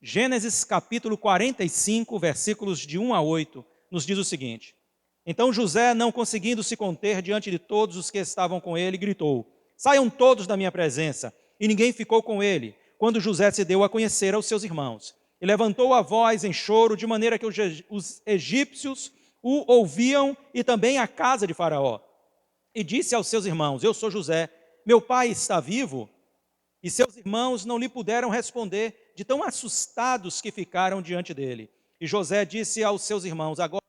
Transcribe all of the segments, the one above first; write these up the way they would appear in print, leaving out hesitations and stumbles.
Gênesis capítulo 45, versículos de 1 a 8, nos diz o seguinte: Então José, não conseguindo se conter diante de todos os que estavam com ele, gritou: Saiam todos da minha presença. E ninguém ficou com ele, quando José se deu a conhecer aos seus irmãos. E levantou a voz em choro, de maneira que os egípcios o ouviam, e também a casa de Faraó. E disse aos seus irmãos: Eu sou José, meu pai está vivo? E seus irmãos não lhe puderam responder, de tão assustados que ficaram diante dele. E José disse aos seus irmãos: Agora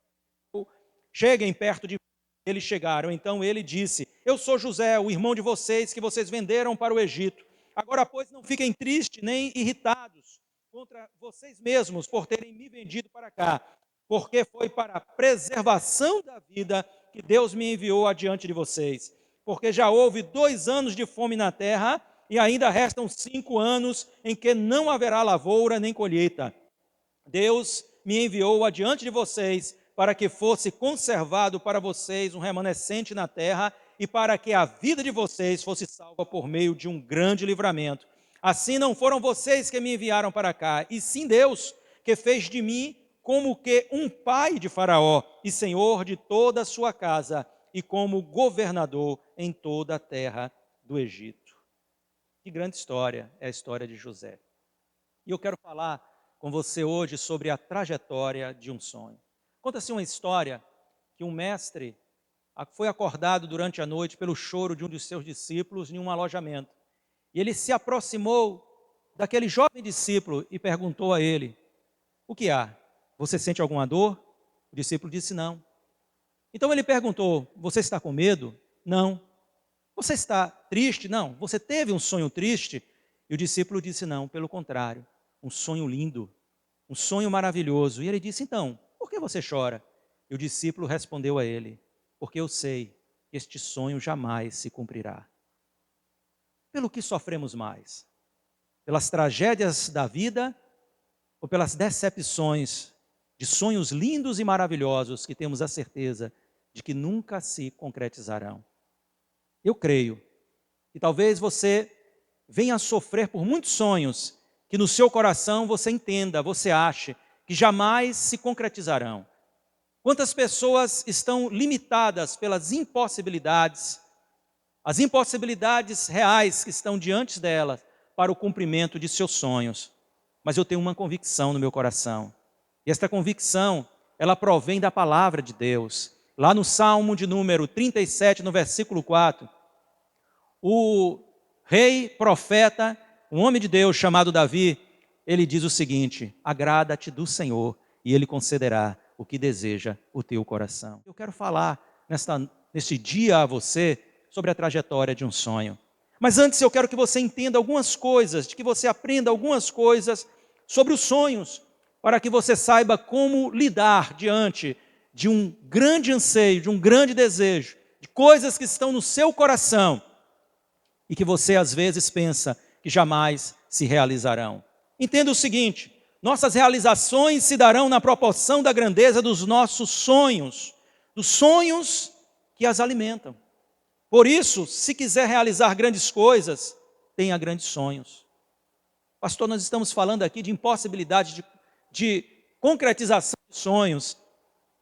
cheguem perto de mim. Eles chegaram. Então ele disse: Eu sou José, o irmão de vocês, que vocês venderam para o Egito. Agora, pois, não fiquem tristes nem irritados contra vocês mesmos por terem me vendido para cá, porque foi para a preservação da vida que Deus me enviou adiante de vocês. Porque já houve 2 anos de fome na terra, e ainda restam 5 anos em que não haverá lavoura nem colheita. Deus me enviou adiante de vocês para que fosse conservado para vocês um remanescente na terra e para que a vida de vocês fosse salva por meio de um grande livramento. Assim não foram vocês que me enviaram para cá, e sim Deus, que fez de mim como que um pai de Faraó e senhor de toda a sua casa e como governador em toda a terra do Egito. Que grande história é a história de José. E eu quero falar com você hoje sobre a trajetória de um sonho. Conta-se uma história que um mestre foi acordado durante a noite pelo choro de um dos seus discípulos em um alojamento. E ele se aproximou daquele jovem discípulo e perguntou a ele: O que há? Você sente alguma dor? O discípulo disse não. Então ele perguntou: Você está com medo? Não. Você está triste? Não. Você teve um sonho triste? E o discípulo disse não, pelo contrário, um sonho lindo, um sonho maravilhoso. E ele disse: Então, por que você chora? E o discípulo respondeu a ele: Porque eu sei que este sonho jamais se cumprirá. Pelo que sofremos mais? Pelas tragédias da vida ou pelas decepções de sonhos lindos e maravilhosos que temos a certeza de que nunca se concretizarão? Eu creio que talvez você venha a sofrer por muitos sonhos que no seu coração você entenda, você ache que jamais se concretizarão. Quantas pessoas estão limitadas pelas impossibilidades, as impossibilidades reais que estão diante delas para o cumprimento de seus sonhos. Mas eu tenho uma convicção no meu coração. E esta convicção, ela provém da palavra de Deus. Lá no Salmo de número 37, no versículo 4, o rei, profeta, um homem de Deus chamado Davi, ele diz o seguinte: agrada-te do Senhor e Ele concederá o que deseja o teu coração. Eu quero falar neste dia a você sobre a trajetória de um sonho. Mas antes eu quero que você entenda algumas coisas, de que você aprenda algumas coisas sobre os sonhos, para que você saiba como lidar diante de um grande anseio, de um grande desejo, de coisas que estão no seu coração e que você às vezes pensa que jamais se realizarão. Entenda o seguinte: nossas realizações se darão na proporção da grandeza dos nossos sonhos, dos sonhos que as alimentam. Por isso, se quiser realizar grandes coisas, tenha grandes sonhos. Pastor, nós estamos falando aqui de impossibilidade de concretização de sonhos.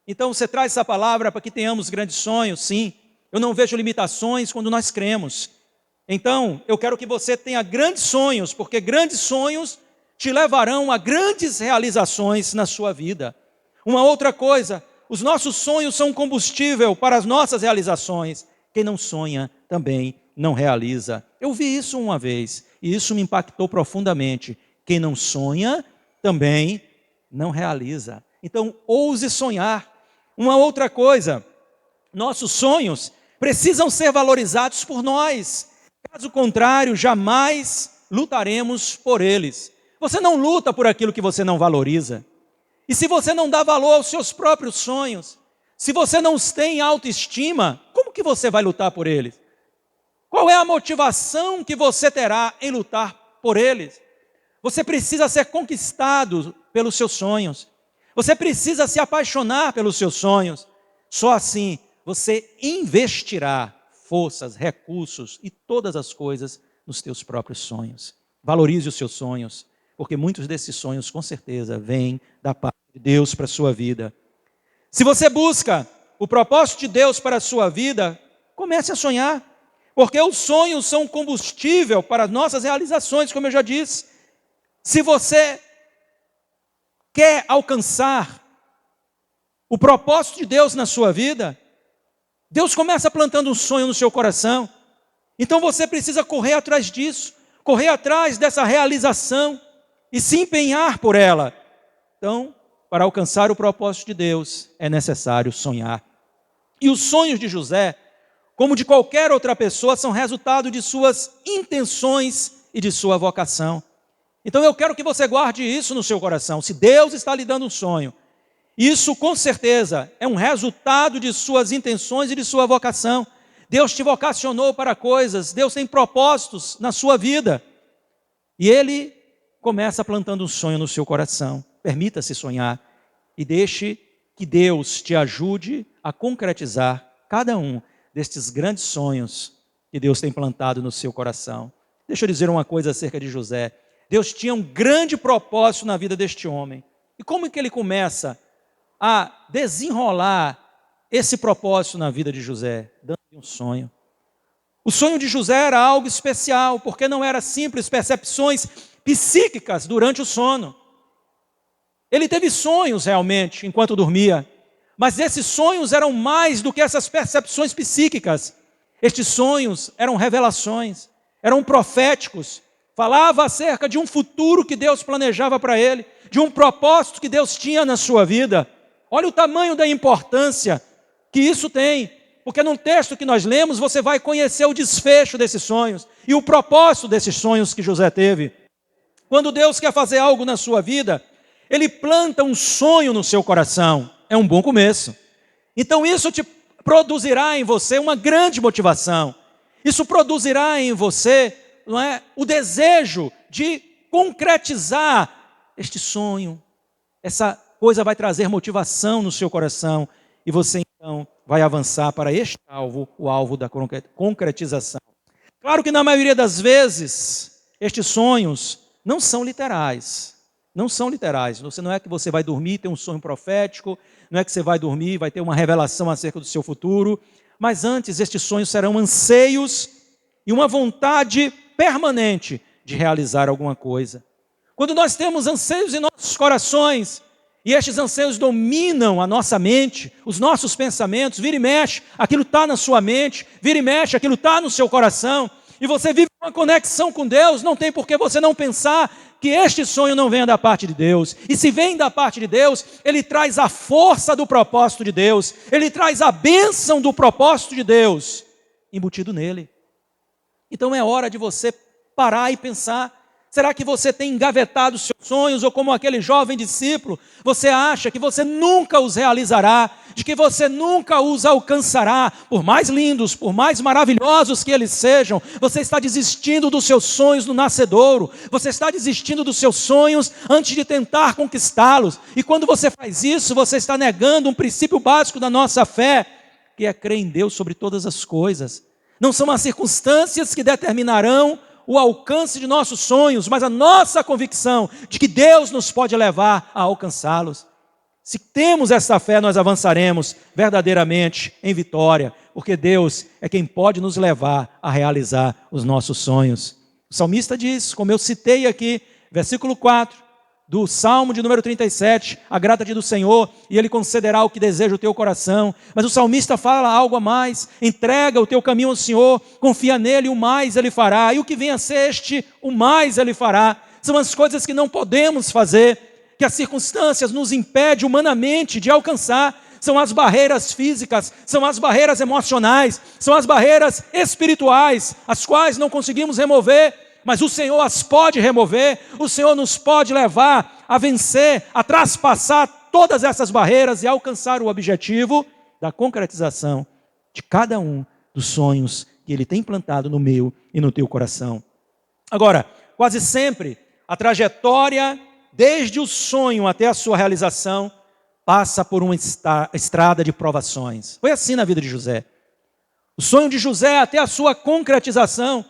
Então você traz essa palavra para que tenhamos grandes sonhos? Sim. Eu não vejo limitações quando nós cremos. Então, eu quero que você tenha grandes sonhos, porque grandes sonhos te levarão a grandes realizações na sua vida. Uma outra coisa, os nossos sonhos são combustível para as nossas realizações. Quem não sonha também não realiza. Eu vi isso uma vez e isso me impactou profundamente. Quem não sonha também não realiza. Então, ouse sonhar. Uma outra coisa, nossos sonhos precisam ser valorizados por nós. Caso contrário, jamais lutaremos por eles. Você não luta por aquilo que você não valoriza. E se você não dá valor aos seus próprios sonhos, se você não os tem autoestima, como que você vai lutar por eles? Qual é a motivação que você terá em lutar por eles? Você precisa ser conquistado pelos seus sonhos. Você precisa se apaixonar pelos seus sonhos. Só assim você investirá forças, recursos e todas as coisas nos teus próprios sonhos. Valorize os seus sonhos, porque muitos desses sonhos, com certeza, vêm da parte de Deus para a sua vida. Se você busca o propósito de Deus para a sua vida, comece a sonhar, porque os sonhos são combustível para as nossas realizações, como eu já disse. Se você quer alcançar o propósito de Deus na sua vida, Deus começa plantando um sonho no seu coração. Então você precisa correr atrás disso, correr atrás dessa realização e se empenhar por ela. Então, para alcançar o propósito de Deus, é necessário sonhar. E os sonhos de José, como de qualquer outra pessoa, são resultado de suas intenções e de sua vocação. Então eu quero que você guarde isso no seu coração. Se Deus está lhe dando um sonho, isso com certeza é um resultado de suas intenções e de sua vocação. Deus te vocacionou para coisas, Deus tem propósitos na sua vida. E Ele começa plantando um sonho no seu coração. Permita-se sonhar e deixe que Deus te ajude a concretizar cada um destes grandes sonhos que Deus tem plantado no seu coração. Deixa eu dizer uma coisa acerca de José. Deus tinha um grande propósito na vida deste homem. E como é que ele começa a desenrolar esse propósito na vida de José? Dando-lhe um sonho. O sonho de José era algo especial, porque não era simples percepções psíquicas durante o sono. Ele teve sonhos realmente enquanto dormia, mas esses sonhos eram mais do que essas percepções psíquicas. Estes sonhos eram revelações, eram proféticos. Falava acerca de um futuro que Deus planejava para ele, de um propósito que Deus tinha na sua vida. Olha o tamanho da importância que isso tem, porque num texto que nós lemos, você vai conhecer o desfecho desses sonhos e o propósito desses sonhos que José teve. Quando Deus quer fazer algo na sua vida, Ele planta um sonho no seu coração. É um bom começo. Então isso te produzirá em você uma grande motivação. Isso produzirá em você, não é, o desejo de concretizar este sonho. Essa coisa vai trazer motivação no seu coração e você então vai avançar para este alvo, o alvo da concretização. Claro que na maioria das vezes estes sonhos não são literais. Não são literais. Não é que você vai dormir e ter um sonho profético, não é que você vai dormir e vai ter uma revelação acerca do seu futuro, mas antes estes sonhos serão anseios e uma vontade permanente de realizar alguma coisa. Quando nós temos anseios em nossos corações, e estes anseios dominam a nossa mente, os nossos pensamentos, vira e mexe, aquilo está na sua mente, vira e mexe, aquilo está no seu coração, e você vive uma conexão com Deus, não tem por que você não pensar que este sonho não venha da parte de Deus. E se vem da parte de Deus, Ele traz a força do propósito de Deus, Ele traz a bênção do propósito de Deus, embutido nele. Então é hora de você parar e pensar, será que você tem engavetado os seus sonhos, ou como aquele jovem discípulo, você acha que você nunca os realizará, de que você nunca os alcançará, por mais lindos, por mais maravilhosos que eles sejam, você está desistindo dos seus sonhos no nascedouro, você está desistindo dos seus sonhos antes de tentar conquistá-los, e quando você faz isso, você está negando um princípio básico da nossa fé, que é crer em Deus sobre todas as coisas. Não são as circunstâncias que determinarão o alcance de nossos sonhos, mas a nossa convicção de que Deus nos pode levar a alcançá-los. Se temos essa fé, nós avançaremos verdadeiramente em vitória, porque Deus é quem pode nos levar a realizar os nossos sonhos. O salmista diz, como eu citei aqui, versículo 4, do Salmo de número 37, agrada-te do Senhor e Ele concederá o que deseja o teu coração. Mas o salmista fala algo a mais, entrega o teu caminho ao Senhor, confia nele, o mais Ele fará. E o que vem a ser o mais Ele fará. São as coisas que não podemos fazer, que as circunstâncias nos impedem humanamente de alcançar. São as barreiras físicas, são as barreiras emocionais, são as barreiras espirituais, as quais não conseguimos remover, mas o Senhor as pode remover, o Senhor nos pode levar a vencer, a traspassar todas essas barreiras e alcançar o objetivo da concretização de cada um dos sonhos que Ele tem plantado no meu e no teu coração. Agora, quase sempre, a trajetória, desde o sonho até a sua realização, passa por uma estrada de provações. Foi assim na vida de José. O sonho de José até a sua concretização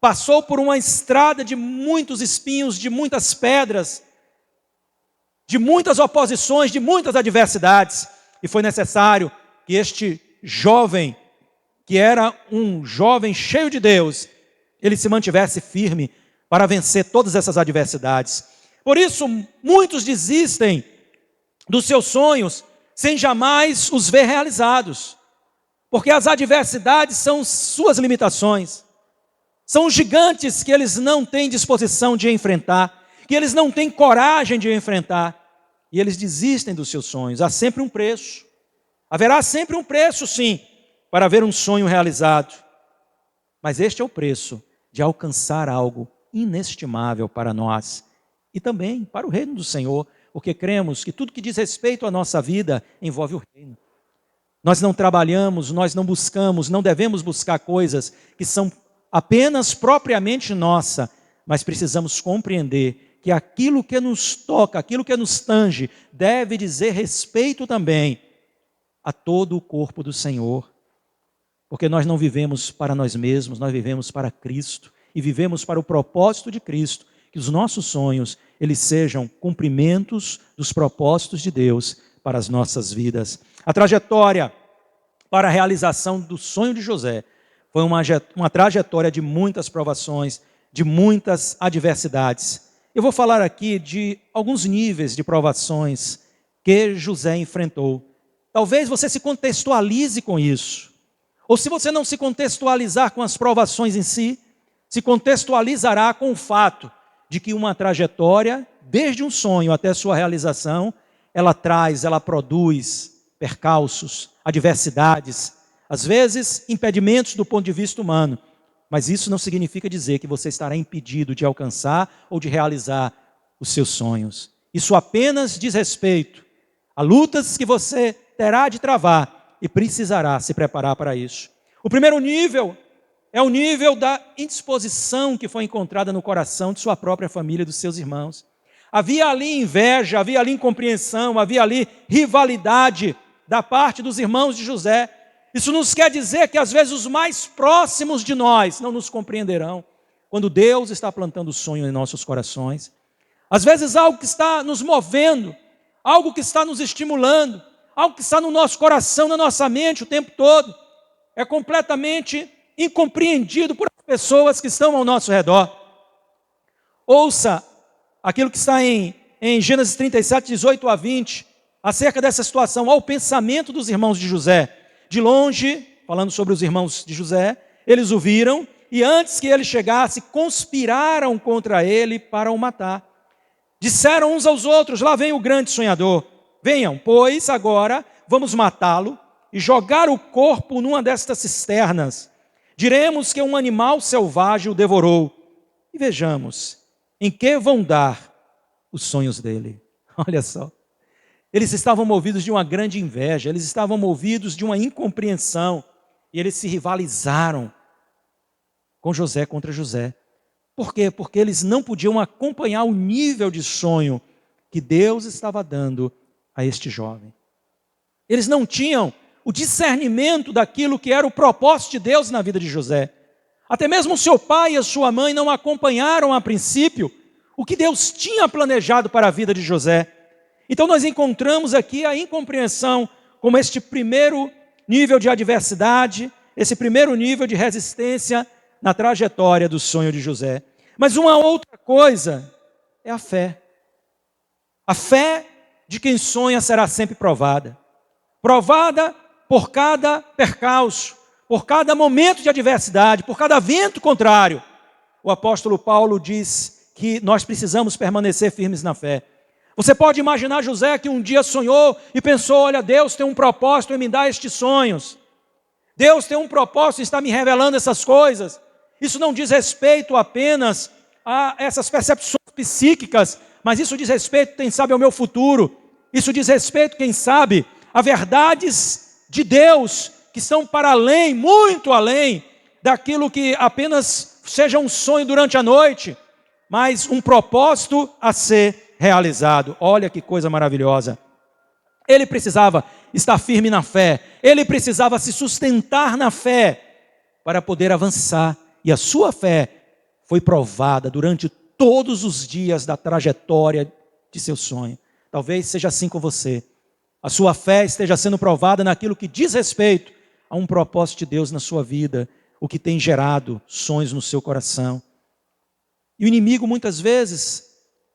passou por uma estrada de muitos espinhos, de muitas pedras, de muitas oposições, de muitas adversidades. E foi necessário que este jovem, que era um jovem cheio de Deus, ele se mantivesse firme para vencer todas essas adversidades. Por isso, muitos desistem dos seus sonhos sem jamais os ver realizados. Porque as adversidades são suas limitações. São gigantes que eles não têm disposição de enfrentar, que eles não têm coragem de enfrentar. E eles desistem dos seus sonhos. Há sempre um preço. Haverá sempre um preço, sim, para ver um sonho realizado. Mas este é o preço de alcançar algo inestimável para nós e também para o reino do Senhor, porque cremos que tudo que diz respeito à nossa vida envolve o reino. Nós não trabalhamos, nós não buscamos, não devemos buscar coisas que são apenas propriamente nossa, mas precisamos compreender que aquilo que nos toca, aquilo que nos tange, deve dizer respeito também a todo o corpo do Senhor. Porque nós não vivemos para nós mesmos, nós vivemos para Cristo e vivemos para o propósito de Cristo, que os nossos sonhos, eles sejam cumprimentos dos propósitos de Deus para as nossas vidas. A trajetória para a realização do sonho de José foi uma trajetória de muitas provações, de muitas adversidades. Eu vou falar aqui de alguns níveis de provações que José enfrentou. Talvez você se contextualize com isso. Ou se você não se contextualizar com as provações em si, se contextualizará com o fato de que uma trajetória, desde um sonho até sua realização, ela produz percalços, adversidades, às vezes impedimentos do ponto de vista humano, mas isso não significa dizer que você estará impedido de alcançar ou de realizar os seus sonhos. Isso apenas diz respeito a lutas que você terá de travar e precisará se preparar para isso. O primeiro nível é o nível da indisposição que foi encontrada no coração de sua própria família e dos seus irmãos. Havia ali inveja, havia ali incompreensão, havia ali rivalidade da parte dos irmãos de José. Isso nos quer dizer que às vezes os mais próximos de nós não nos compreenderão quando Deus está plantando sonho em nossos corações. Às vezes algo que está nos movendo, algo que está nos estimulando, algo que está no nosso coração, na nossa mente o tempo todo, é completamente incompreendido por pessoas que estão ao nosso redor. Ouça aquilo que está em Gênesis 37, 18 a 20, acerca dessa situação, ao pensamento dos irmãos de José. De longe, falando sobre os irmãos de José, eles o viram e antes que ele chegasse, conspiraram contra ele para o matar. Disseram uns aos outros: lá vem o grande sonhador. Venham, pois, agora vamos matá-lo e jogar o corpo numa destas cisternas. Diremos que um animal selvagem o devorou. E vejamos em que vão dar os sonhos dele. Olha só. Eles estavam movidos de uma grande inveja, eles estavam movidos de uma incompreensão, e eles se rivalizaram com José contra José. Por quê? Porque eles não podiam acompanhar o nível de sonho que Deus estava dando a este jovem. Eles não tinham o discernimento daquilo que era o propósito de Deus na vida de José. Até mesmo o seu pai e a sua mãe não acompanharam a princípio o que Deus tinha planejado para a vida de José. Então nós encontramos aqui a incompreensão como este primeiro nível de adversidade, esse primeiro nível de resistência na trajetória do sonho de José. Mas uma outra coisa é a fé. A fé de quem sonha será sempre provada. Provada por cada percalço, por cada momento de adversidade, por cada vento contrário. O apóstolo Paulo diz que nós precisamos permanecer firmes na fé. Você pode imaginar José que um dia sonhou e pensou: olha, Deus tem um propósito em me dar estes sonhos. Deus tem um propósito em estar me revelando essas coisas. Isso não diz respeito apenas a essas percepções psíquicas, mas isso diz respeito, quem sabe, ao meu futuro. Isso diz respeito, quem sabe, a verdades de Deus que estão para além, muito além daquilo que apenas seja um sonho durante a noite, mas um propósito a ser realizado. Olha que coisa maravilhosa. Ele precisava estar firme na fé, ele precisava se sustentar na fé para poder avançar, e a sua fé foi provada durante todos os dias da trajetória de seu sonho. Talvez seja assim com você. A sua fé esteja sendo provada naquilo que diz respeito a um propósito de Deus na sua vida, o que tem gerado sonhos no seu coração. E o inimigo, muitas vezes,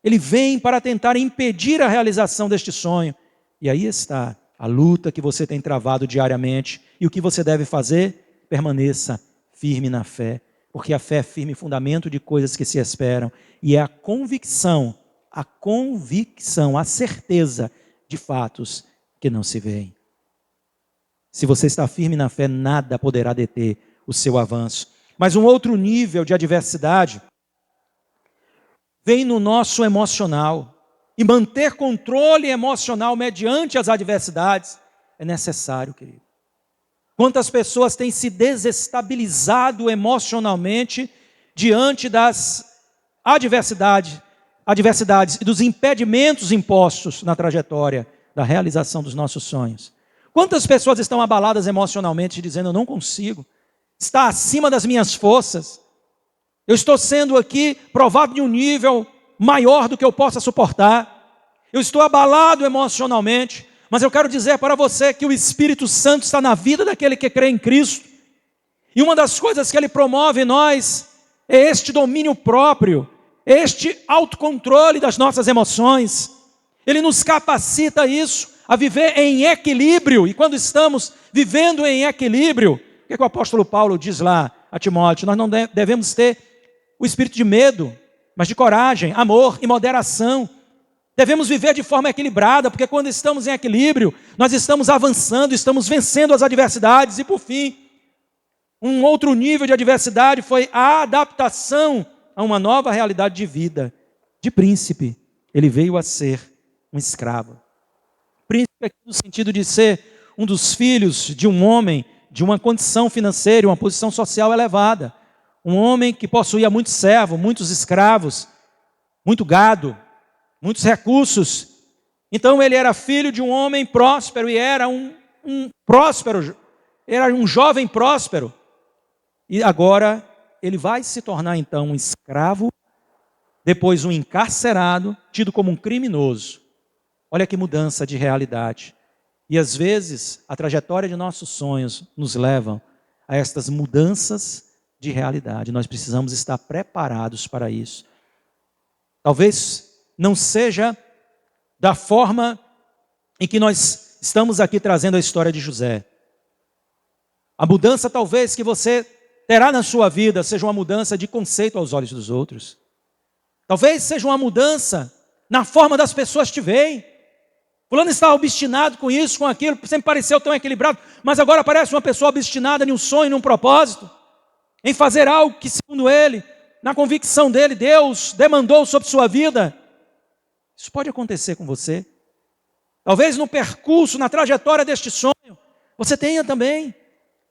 ele vem para tentar impedir a realização deste sonho. E aí está a luta que você tem travado diariamente. E o que você deve fazer? Permaneça firme na fé. Porque a fé é firme fundamento de coisas que se esperam. E é a convicção, a certeza de fatos que não se veem. Se você está firme na fé, nada poderá deter o seu avanço. Mas um outro nível de adversidade vem no nosso emocional. E manter controle emocional mediante as adversidades é necessário, querido. Quantas pessoas têm se desestabilizado emocionalmente diante das adversidades e dos impedimentos impostos na trajetória da realização dos nossos sonhos? Quantas pessoas estão abaladas emocionalmente dizendo, eu não consigo, está acima das minhas forças, eu estou sendo aqui provado de um nível maior do que eu possa suportar, eu estou abalado emocionalmente, mas eu quero dizer para você que o Espírito Santo está na vida daquele que crê em Cristo, e uma das coisas que Ele promove em nós é este domínio próprio, este autocontrole das nossas emoções. Ele nos capacita a isso, a viver em equilíbrio, e quando estamos vivendo em equilíbrio, o que o apóstolo Paulo diz lá a Timóteo? Nós não devemos ter o espírito de medo, mas de coragem, amor e moderação. Devemos viver de forma equilibrada, porque quando estamos em equilíbrio, nós estamos avançando, estamos vencendo as adversidades. E por fim, um outro nível de adversidade foi a adaptação a uma nova realidade de vida. De príncipe, ele veio a ser um escravo. Príncipe aqui no sentido de ser um dos filhos de um homem de uma condição financeira, uma posição social elevada. Um homem que possuía muito servo, muitos escravos, muito gado, muitos recursos. Então ele era filho de um homem próspero e era um jovem próspero. E agora ele vai se tornar então um escravo, depois um encarcerado, tido como um criminoso. Olha que mudança de realidade. E às vezes a trajetória de nossos sonhos nos leva a estas mudanças de realidade. Nós precisamos estar preparados para isso. Talvez não seja da forma em que nós estamos aqui trazendo a história de José. A mudança talvez que você terá na sua vida seja uma mudança de conceito aos olhos dos outros. Talvez seja uma mudança na forma das pessoas te veem. Fulano está obstinado com isso, com aquilo, sempre pareceu tão equilibrado, mas agora parece uma pessoa obstinada em um sonho, em um propósito, em fazer algo que, segundo ele, na convicção dele, Deus demandou sobre sua vida. Isso pode acontecer com você. Talvez no percurso, na trajetória deste sonho, você tenha também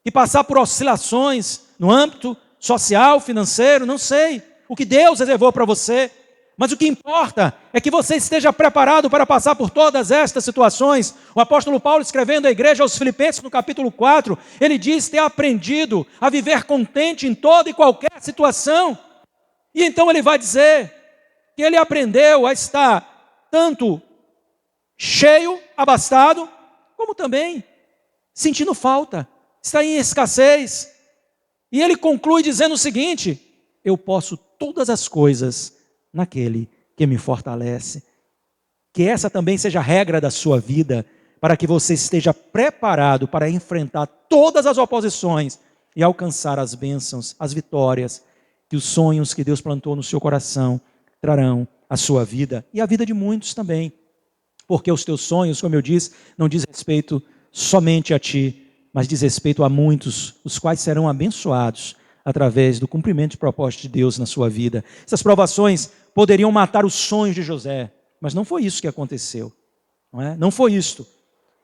que passar por oscilações no âmbito social, financeiro, não sei, o que Deus reservou para você. Mas o que importa é que você esteja preparado para passar por todas estas situações. O apóstolo Paulo, escrevendo à igreja aos Filipenses, no capítulo 4, ele diz ter aprendido a viver contente em toda e qualquer situação. E então ele vai dizer que ele aprendeu a estar tanto cheio, abastado, como também sentindo falta, está em escassez. E ele conclui dizendo o seguinte: eu posso todas as coisas naquele que me fortalece. Que essa também seja a regra da sua vida, para que você esteja preparado para enfrentar todas as oposições e alcançar as bênçãos, as vitórias, que os sonhos que Deus plantou no seu coração trarão à sua vida e à vida de muitos também. Porque os teus sonhos, como eu disse, não diz respeito somente a ti, mas diz respeito a muitos, os quais serão abençoados através do cumprimento de propósito de Deus na sua vida. Essas provações poderiam matar os sonhos de José, mas não foi isso que aconteceu. Não foi isto.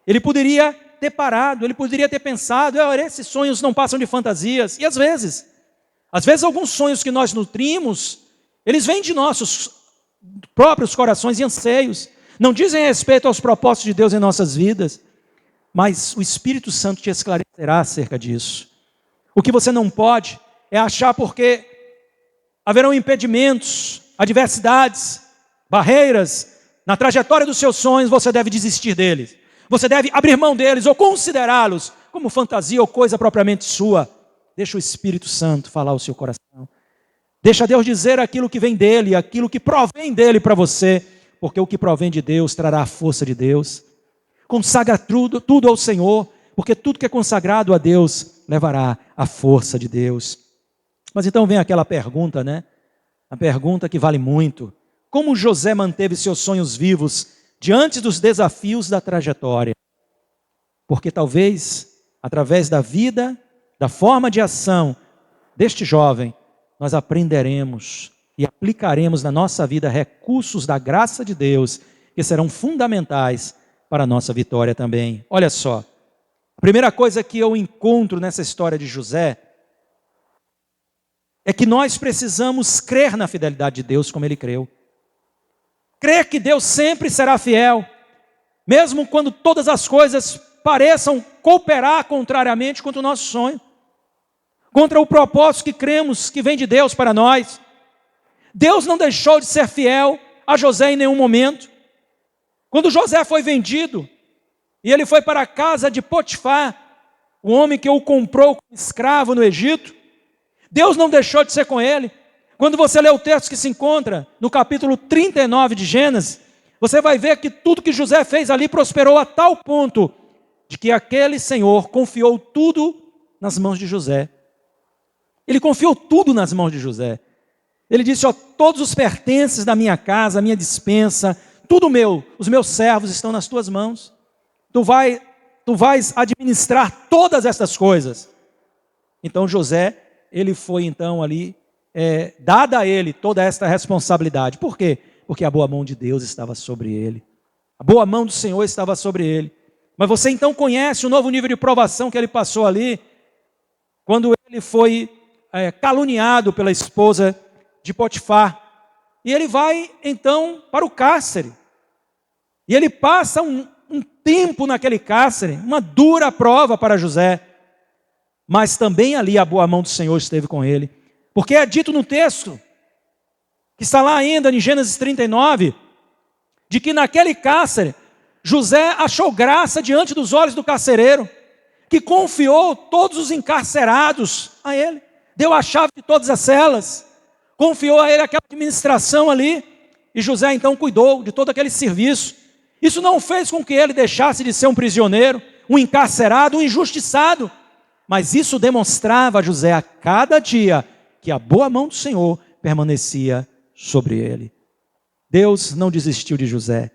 Ele poderia ter parado, ele poderia ter pensado, esses sonhos não passam de fantasias. E às vezes alguns sonhos que nós nutrimos, eles vêm de nossos próprios corações e anseios, não dizem respeito aos propósitos de Deus em nossas vidas, mas o Espírito Santo te esclarecerá acerca disso. O que você não pode é achar porque haverão impedimentos, adversidades, barreiras na trajetória dos seus sonhos, você deve desistir deles. Você deve abrir mão deles ou considerá-los como fantasia ou coisa propriamente sua. Deixa o Espírito Santo falar ao seu coração. Deixa Deus dizer aquilo que vem dele, aquilo que provém dele para você, porque o que provém de Deus trará a força de Deus. Consagra tudo ao Senhor, porque tudo que é consagrado a Deus levará a força de Deus. Mas então vem aquela pergunta, né? A pergunta que vale muito. Como José manteve seus sonhos vivos diante dos desafios da trajetória? Porque talvez, através da vida, da forma de ação deste jovem, nós aprenderemos e aplicaremos na nossa vida recursos da graça de Deus que serão fundamentais para a nossa vitória também. Olha só, a primeira coisa que eu encontro nessa história de José é que nós precisamos crer na fidelidade de Deus como ele creu. Crer que Deus sempre será fiel, mesmo quando todas as coisas pareçam cooperar contrariamente contra o nosso sonho, contra o propósito que cremos que vem de Deus para nós. Deus não deixou de ser fiel a José em nenhum momento. Quando José foi vendido, e ele foi para a casa de Potifar, o homem que o comprou como escravo no Egito, Deus não deixou de ser com ele. Quando você lê o texto que se encontra no capítulo 39 de Gênesis, você vai ver que tudo que José fez ali prosperou a tal ponto de que aquele Senhor confiou tudo nas mãos de José. Ele confiou tudo nas mãos de José. Ele disse, ó, todos os pertences da minha casa, a minha despensa, tudo meu, os meus servos estão nas tuas mãos. Tu vais administrar todas essas coisas. Então José, ele foi então ali, dada a ele toda esta responsabilidade. Por quê? Porque a boa mão de Deus estava sobre ele. A boa mão do Senhor estava sobre ele. Mas você então conhece o novo nível de provação que ele passou ali, quando ele foi caluniado pela esposa de Potifar. E ele vai então para o cárcere. E ele passa um tempo naquele cárcere, uma dura prova para José. Mas também ali a boa mão do Senhor esteve com ele. Porque é dito no texto, que está lá ainda em Gênesis 39, de que naquele cárcere, José achou graça diante dos olhos do carcereiro, que confiou todos os encarcerados a ele, deu a chave de todas as celas, confiou a ele aquela administração ali, e José então cuidou de todo aquele serviço. Isso não fez com que ele deixasse de ser um prisioneiro, um encarcerado, um injustiçado, mas isso demonstrava a José a cada dia que a boa mão do Senhor permanecia sobre ele. Deus não desistiu de José.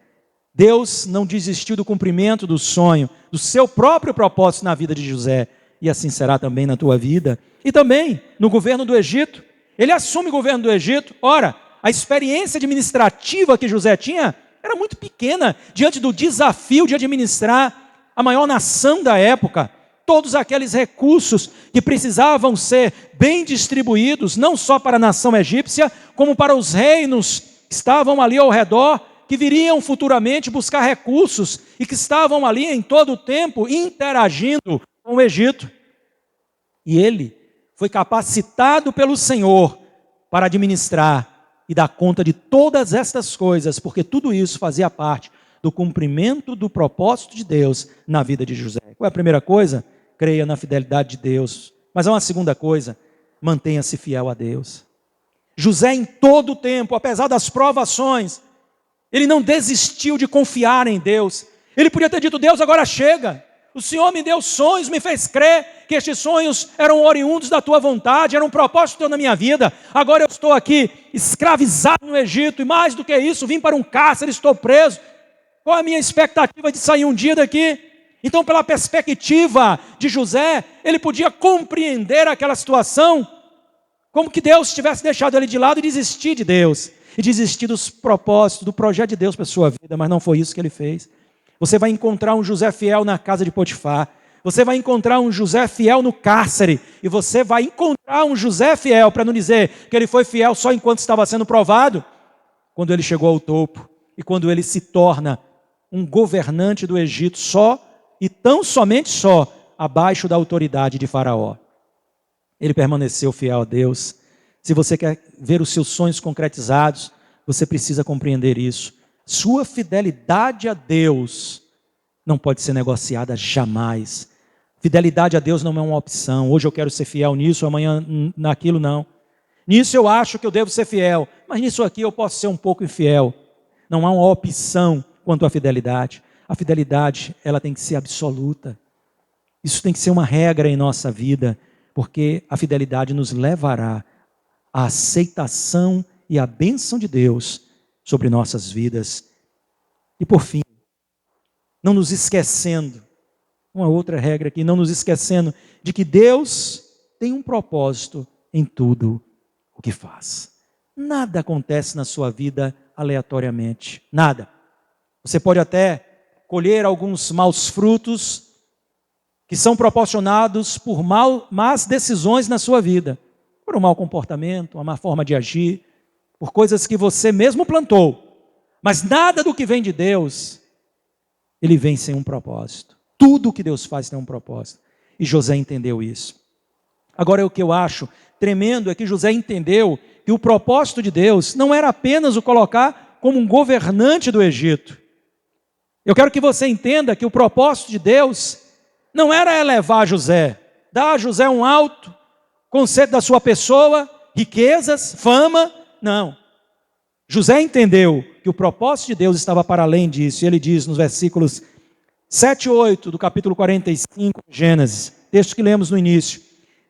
Deus não desistiu do cumprimento do sonho, do seu próprio propósito na vida de José. E assim será também na tua vida. E também no governo do Egito. Ele assume o governo do Egito. Ora, a experiência administrativa que José tinha era muito pequena diante do desafio de administrar a maior nação da época. Todos aqueles recursos que precisavam ser bem distribuídos, não só para a nação egípcia, como para os reinos que estavam ali ao redor, que viriam futuramente buscar recursos e que estavam ali em todo o tempo interagindo com o Egito. E ele foi capacitado pelo Senhor para administrar e dar conta de todas estas coisas, porque tudo isso fazia parte do cumprimento do propósito de Deus na vida de José. Qual é a primeira coisa? Creia na fidelidade de Deus. Mas há uma segunda coisa, mantenha-se fiel a Deus. José em todo o tempo, apesar das provações, ele não desistiu de confiar em Deus. Ele podia ter dito, Deus, agora chega. O Senhor me deu sonhos, me fez crer que estes sonhos eram oriundos da tua vontade, eram um propósito teu na minha vida. Agora eu estou aqui escravizado no Egito e mais do que isso, vim para um cárcere, estou preso. Qual a minha expectativa de sair um dia daqui? Então, pela perspectiva de José, ele podia compreender aquela situação como que Deus tivesse deixado ele de lado e desistir de Deus. E desistir dos propósitos, do projeto de Deus para a sua vida, mas não foi isso que ele fez. Você vai encontrar um José fiel na casa de Potifar. Você vai encontrar um José fiel no cárcere. E você vai encontrar um José fiel, para não dizer que ele foi fiel só enquanto estava sendo provado, quando ele chegou ao topo e quando ele se torna um governante do Egito só e tão somente só abaixo da autoridade de Faraó. Ele permaneceu fiel a Deus, Se você quer ver os seus sonhos concretizados, você precisa compreender isso. Sua fidelidade a Deus não pode ser negociada jamais. Fidelidade a Deus não é uma opção. Hoje eu quero ser fiel nisso, amanhã naquilo não. Nisso eu acho que eu devo ser fiel, mas nisso aqui eu posso ser um pouco infiel. Não há uma opção quanto à fidelidade. A fidelidade, ela tem que ser absoluta. Isso tem que ser uma regra em nossa vida, porque a fidelidade nos levará à aceitação e à bênção de Deus sobre nossas vidas. E por fim, não nos esquecendo, uma outra regra aqui, não nos esquecendo de que Deus tem um propósito em tudo o que faz. Nada acontece na sua vida aleatoriamente, nada. Você pode até colher alguns maus frutos que são proporcionados por más decisões na sua vida, por um mau comportamento, uma má forma de agir, por coisas que você mesmo plantou. Mas nada do que vem de Deus, ele vem sem um propósito. Tudo o que Deus faz tem um propósito. E José entendeu isso. Agora, o que eu acho tremendo é que José entendeu que o propósito de Deus não era apenas o colocar como um governante do Egito. Eu quero que você entenda que o propósito de Deus não era elevar José, dar a José um alto conceito da sua pessoa, riquezas, fama, não. José entendeu que o propósito de Deus estava para além disso, e ele diz nos versículos 7 e 8 do capítulo 45 de Gênesis, texto que lemos no início: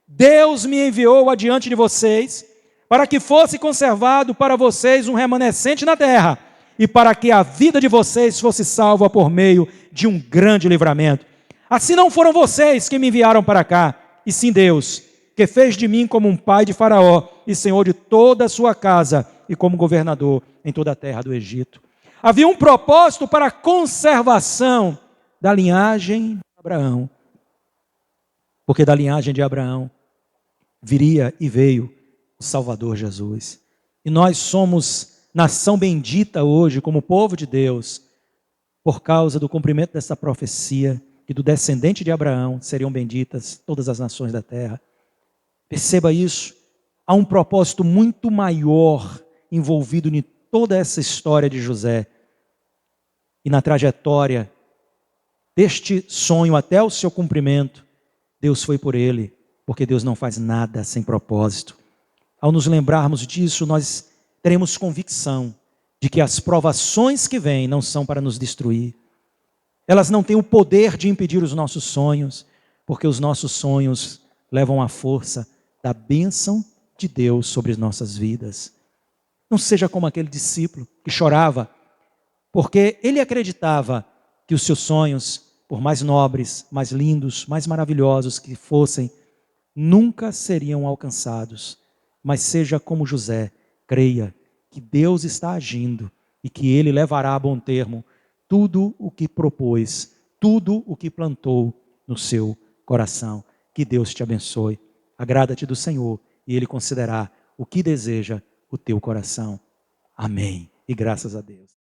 Deus me enviou adiante de vocês, para que fosse conservado para vocês um remanescente na terra, e para que a vida de vocês fosse salva por meio de um grande livramento. Assim não foram vocês que me enviaram para cá, e sim Deus, que fez de mim como um pai de Faraó e senhor de toda a sua casa e como governador em toda a terra do Egito. Havia um propósito para a conservação da linhagem de Abraão, porque da linhagem de Abraão viria e veio o Salvador Jesus. E nós somos nação bendita hoje, como povo de Deus, por causa do cumprimento dessa profecia, que do descendente de Abraão seriam benditas todas as nações da terra. Perceba isso, há um propósito muito maior envolvido em toda essa história de José. E na trajetória deste sonho até o seu cumprimento, Deus foi por ele, porque Deus não faz nada sem propósito. Ao nos lembrarmos disso, nós teremos convicção de que as provações que vêm não são para nos destruir. Elas não têm o poder de impedir os nossos sonhos, porque os nossos sonhos levam à força da bênção de Deus sobre as nossas vidas. Não seja como aquele discípulo que chorava, porque ele acreditava que os seus sonhos, por mais nobres, mais lindos, mais maravilhosos que fossem, nunca seriam alcançados. Mas seja como José, creia que Deus está agindo e que Ele levará a bom termo tudo o que propôs, tudo o que plantou no seu coração. Que Deus te abençoe. Agrada-te do Senhor e Ele concederá o que deseja o teu coração. Amém. E graças a Deus.